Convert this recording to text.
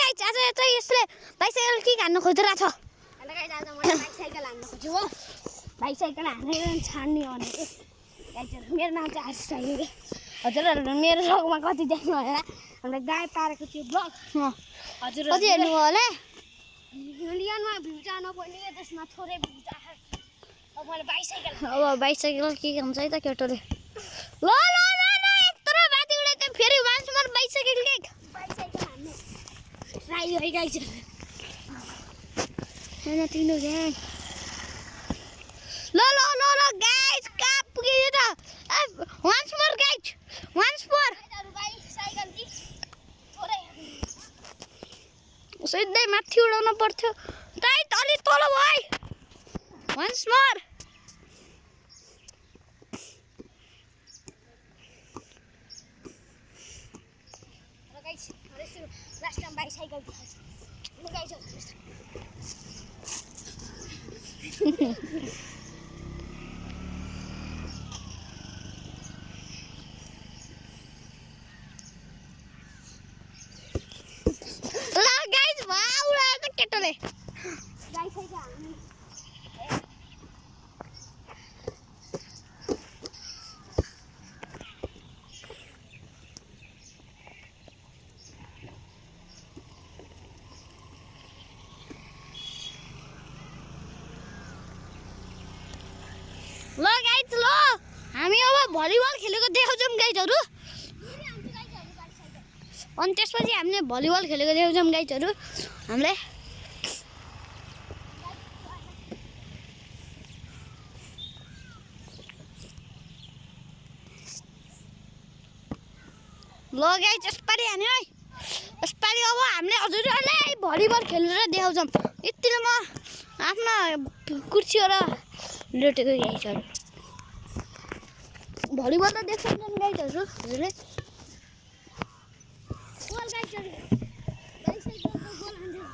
guys आज चाहिँ यसले बाइसाइकल किक हान्न खोजिरहेछ हेलो गाइस आज मैले बाइसाइकल हान्न खोजेँ हो बाइसाइकल हानेर छाड्ने भनेको गाइस मेरो नाम चाहिँ आशिष साइले हजुरहरुले मेरो ब्लगमा कति देख्नु होला हामीले गाई पारेको त्यो ब्लग हजुर कति हेर्नु होला मिलियनमा भ्यू जानु पर्ने त्यसमा थोरै भ्यू आछ अब मैले बाइसाइकल अब बाइसाइकल किक हुन्छ है त केटोले ल ल ल ल यत्रो बाती उडे त फेरि वान्स मोर बाइसाइकल किक हान्ने ट्राई है गाइस हैन तिनो ग्याङ ल ल ल ल गाइस कहाँ पुग्यो त once more guys once more bicycle कि थोरै सिधै माथि उडाउन पर्थ्यो टाइट अलि तल भाइ once more guys last time bicycle guys ल गाइस वाउ उडायो त केटोले बाइसाइकल हान्ने ल गाइस ल हामी अब भलिबल खेलेको देखाउँछौँ गाइसहरु अनि त्यसपछि हामीले भलिबल खेलेको देखाउँछौँ गाइसहरु हामीले ल गाइस यसपालि हान्यो है यसपालि अब हामीले हजुरहरुलाई भलिबल खेलेर देखाउँछौँ यतिले म आफ्ना कुर्सीहरु लुटेको गाइसहरु भलिबल त देख्छन् गाइसहरु हजुरले गोल गाइस बाइसाइकलको गोल हान्थ्यो